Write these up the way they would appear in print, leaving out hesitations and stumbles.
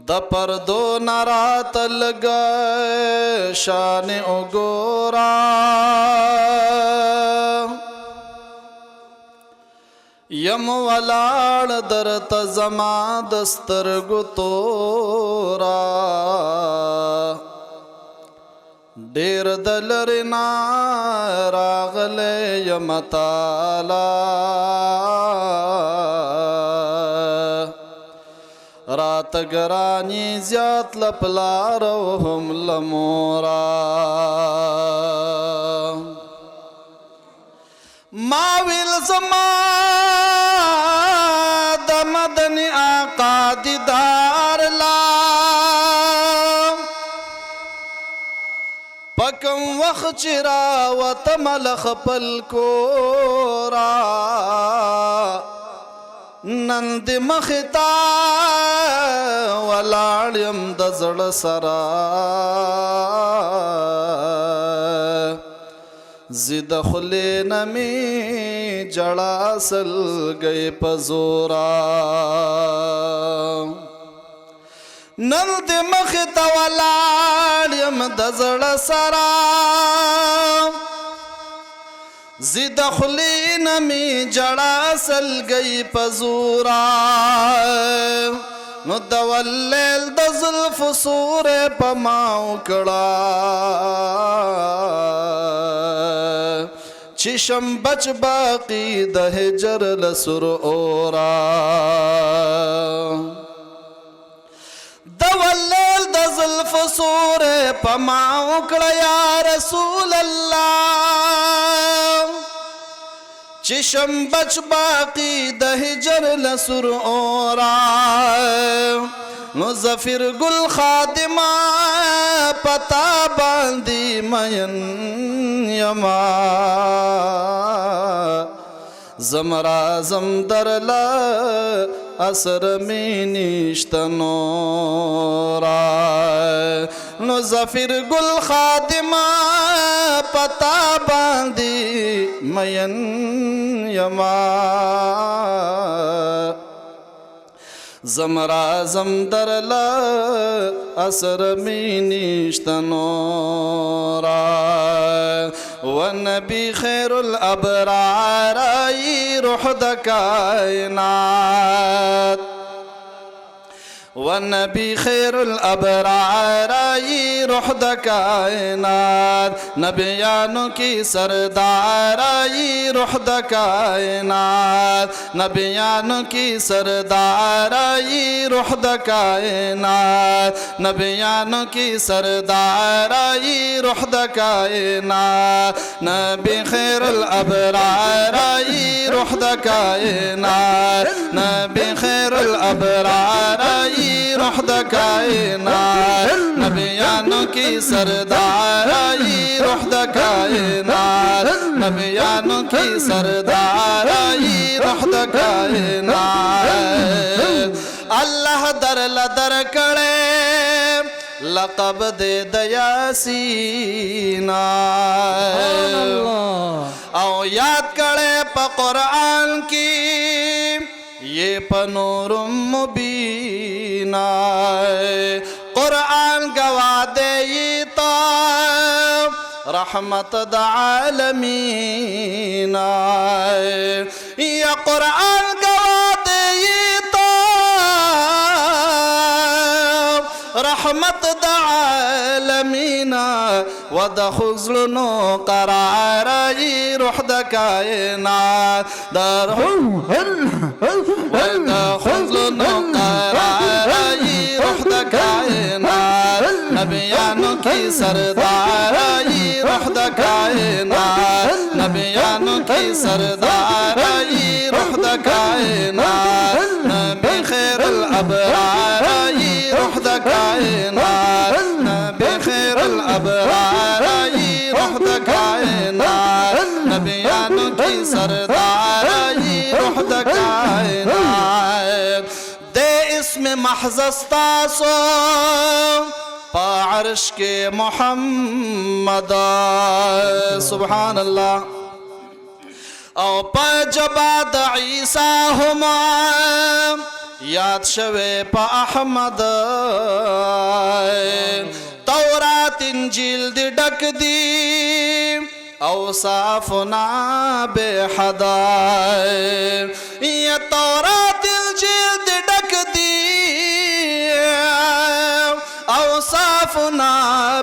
د پردو نرات لگا شان اگورا یم ولاړ درت زما دسترګو تورا ډیر دلرنا راغله یم تعالی رات گرانی زیات لپلار هم لمورا ما ویل زما د مدنی آقا دیدار لا پکم وخت چرا وتمل خپل کورا نند مختا ولاړم د زړه سرا زید خلین می جڑا سل گئے پزورا نند مختا ولاړم د زړه سرا زید خلین می جڑا سل گئی پزورا نو دولیل د زلف سور پماو کڑا چشم بچ باقی د هجر لسر اورا دولیل د زلف سور پماو کڑا یا رسول اللہ چشم بچ باقی د هجر لسر اورا مظفر گل خادمہ پتا باندی مین یما زمرازم درلا اثر می نیشتنورا مظفر گل خادمہ پتا باندی مین یما زمرازم درلا اثر می نیشتنورا ونبی خیر الابرار ای روح د کائنات والنبی خیر الابرار ای روح د کائنات نبیانوں کی سردار ای روح د کائنات نبیانوں کی سردار ای روح د کائنات نبیانوں کی سردار ای روح د کائنات نبی خیر الابرار ای روح د کائنات نبی خیر الابرار ای روح د کائنات نبیانوں کی سردار ای روح د کائنات نبیانوں کی سردار ای روح د کائنات اللہ در لدر کڑے لقب دے دیاسینا او یاد کڑے پا قرآن کی یہ پنور مبینہ قرآن گواہ دے یہ تو رحمت دا عالمین یہ قرآن گواہ دے یہ تو رحمت دا عالمین ودا خزلنو قرار ای روح دا کائنات در ودا خزلنو قرار ای روح دا کائنات نبیانوں کی سردار ای روح دا کائنات نبیانوں کی سردار ای روح دا کائنات نبی خیر الابرار ای روح دا کائنات نبی خیر الابرار ای روح دا کائنات نبیانوں کی سردار ای روح دا کائنات دے اسم محض استاسو پا عرش کے محمد سبحان اللہ او پا جباد عیسیٰ ہما یاد شوه پا احمد تورات انجیل دی ڈک دی اوصافنا بے حدا یا تورات انجیل دی ڈک دی اوصافنا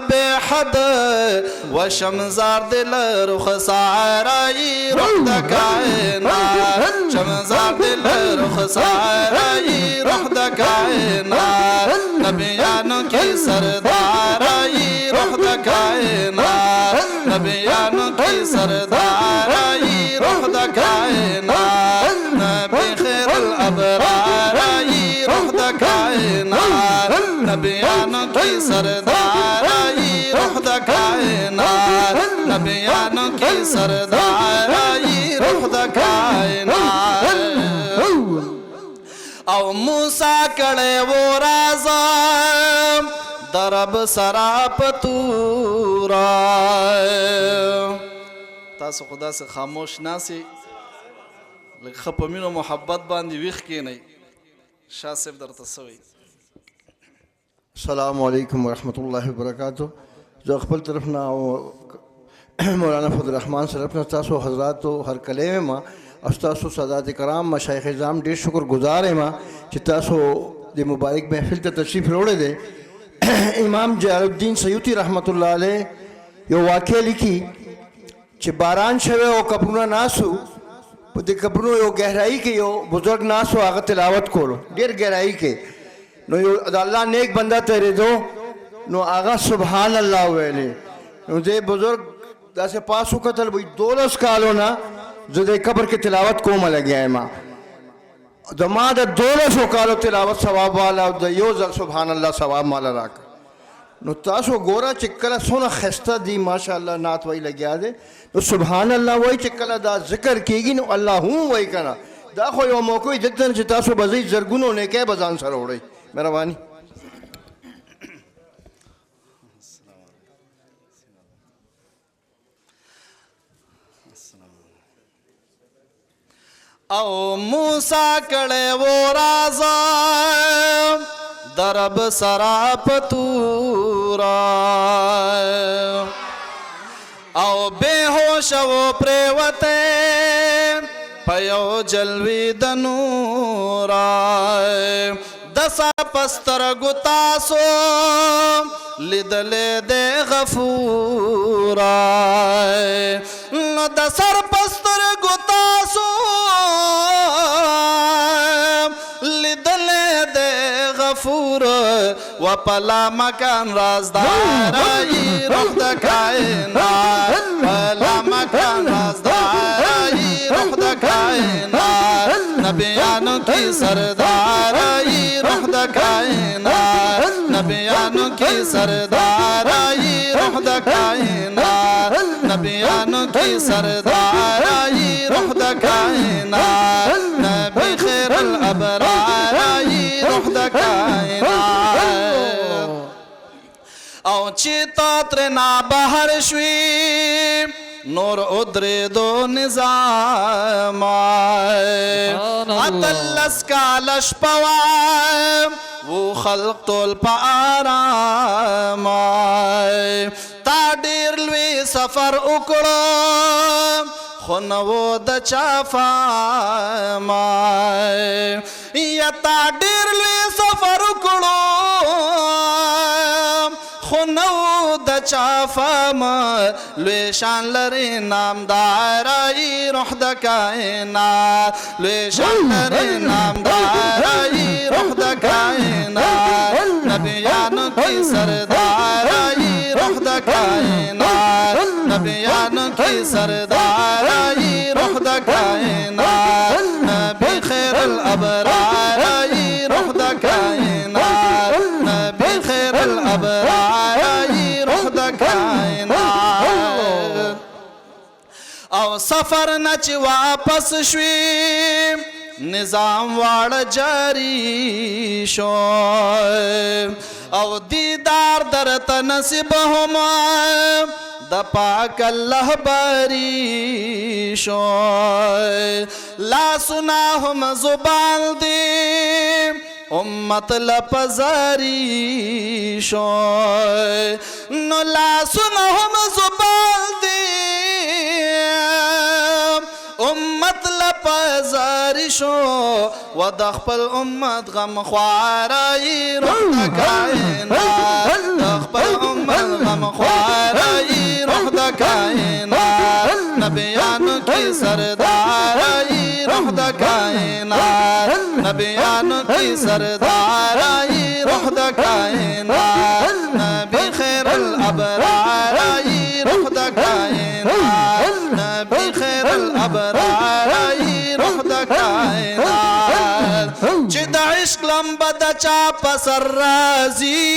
بے حد و شمزار دل رخصارائی رخ دکائنا شمزار دل رخصارائی رخ دکائنا نبیانوں کی سردارائی رخ دکائنا نبیانوں کی سردارائی رخ دکائنا نبی خیر الابرارائی رخ دکائنا نبیانوں کی سردارائی رخ دکائنا نبیانوں کی سردارائی رخ دکائنا او موسیٰ کڑے وہ رازا درب سراپ تورا تاسو خدا سے خاموش ناسی لکھ خپمین و محبت باندی ویخ کی نہیں شاہ صاحب در تصوی السلام علیکم ورحمۃ اللہ وبرکاتہ جو خپل طرفنا مولانا فضل الرحمن صرفنا تاسو حضرات ہر کلمه ما استاسو سادات کرام مشایخ اعظام ډیر شکر گزار ما چې تاسو د مبارک محفل ته تشریف وروړی دی امام جلال الدین سیوطی رحمت الله علیه یو واقعه لیکي چې باران شوه او قبرونه ناسو په دې قبرونو یو گہرائی کې یو بزرگ ناسو هغه تلاوت کولو ډیر گہرائی کې نو یو د الله نیک بنده تیرېدو نو هغه سبحان الله ویلې نو دې بزرگ داسې پاسو کتل وایي 12 کالو نه زه د قبر کې تلاوت کومه لګیا یم زما د 1200 کالو تلاوت ثواب والا او د یو ځل سبحان الله ثواب مالا راکړه نو تاسو ګوره چې کله څونه ښایسته دي ماشاءالله نعت وایي لګیا دی نو سبحان الله وایي چې کله دا ذکر کېږي نو الله هم وایي که نه دا خو یو موقع وي دلته چې تاسو به ځئ زرګونو نیکی به ځان سره وړئ مهرباني او موسیٰ کڑے وہ رازا درب سراپ تورا او بے ہوش و پریوتے پیو جلوی دنورا دسا پستر گتاسو لدلے دے غفورا دسر پستر گتاسو لدلے دے غفور و پلا مکان رازدارائی رخ دکائنا پلا مکان رازدارائی رخ دکائنا نبیانوں کی سردارائی رخ دکائنا نبیانوں کی سردارائی رخ دکائنا نبیانوں کی سردارائی رخ دکائنا نبی خیر الابرارائی رخ دکائنا او چیتا ترنا بہر شوی نور ادری دو نظام اتلس کالش پوائے وہ خلق طول پا آرام تا دیر لوی سفر اکڑو خونو د چافا یا تا دیر لوی سفر اکڑو خونو د چافا لوی شان لری نام دارائی روح د کائنات لوی شان لری نام دارائی روح د کائنات نبیانوں کی سردارائی روح د کائنات نبیانوں کی سردارائی روح د کائنات نبی خیر الابرارائی روح د کائنات نبی خیر الابرارائی روح د کائنات او سفر نچ واپس شوی نظام واڑ جاری شو او دیدار درت نصیب ہما د پاک الله بری شوی لاسونه هم زبان دی امت لپزاری شوی نو لاسونه هم زبان دی امت لپزاری شو و د خپل امت غم خوارای روح د کائنات د خپل امت غم خوارای روح د کائنات نبیانو کی سردارای روح د کائنات نبیانو کی سردارای روح د کائنات نبی خیر الابرارای روح د کائنات نبی خیر الابرارای روح د کائنات چې د عشق لمبه د چا پسر راځي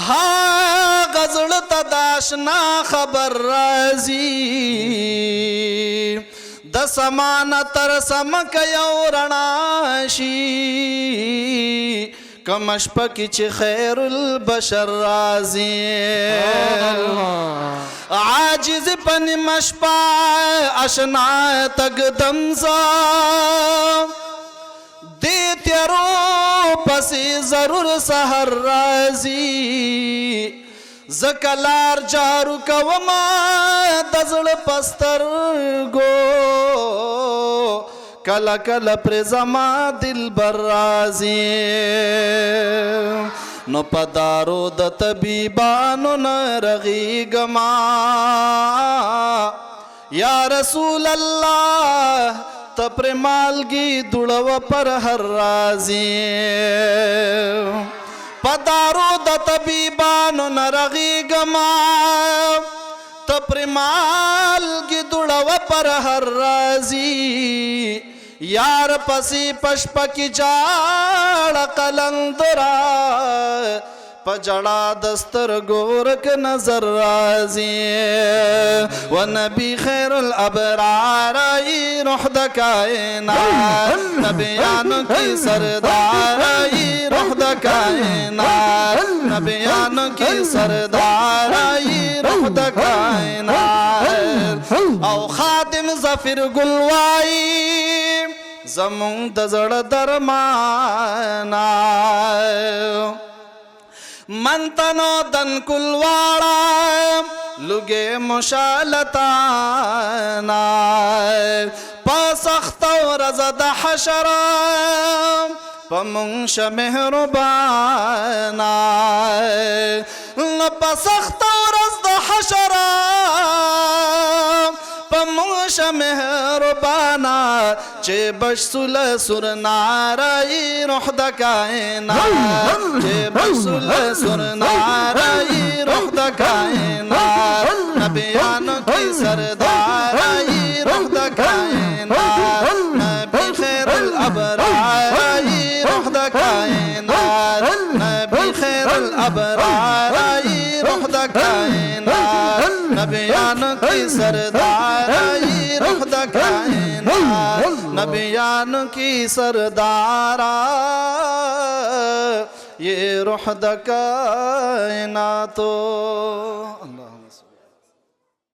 ها غزل تداشنا خبر راځي د سمان تر سمک یو رڼا شي کمش پکی چې خیر البشر راځي عاجز پن مشپا اشنا تگ دمزا دے تیرو پسی ضرور سحر رازی زکلار جارو کوما دزل پستر گو کلا کلا پر زما دل برازی نو پدارو د طبیبانو نرغی گما یا رسول اللہ تپر مالگی دڑو پر ہر رازی پدارو د طبیبانو نرغی گما تپر مالگی دڑو پر ہر رازی یار پسی پشپ کی جاڑ قلندرا پجڑا دستر گورک نظر رازی و نبی خیر الابرار ای روح د کائنات نبیانو کی سردار ای روح د کائنات نبیانو کی سردار ای روح د کائنات او خادم ظفر گلوائی زمون د زړه درمانا منتنو دن کلواڑا لگے مشالتانا پاسخت و رزد حشر پمنش مہربانا پاسخت و رزد حشر پمنش مہربانا چے بشسل سرنارائی روح د کائنات چے بشسل سرنارائی روح د کائنات نبیانو کی سردارائی روح د کائنات نبی خیر الابرارائی روح د کائنات نبی خیر الابرارائی روح د کائنات نبیانو کی سردارائی روح د کائنات نبیانو کی سردارا یہ روح د کائناتو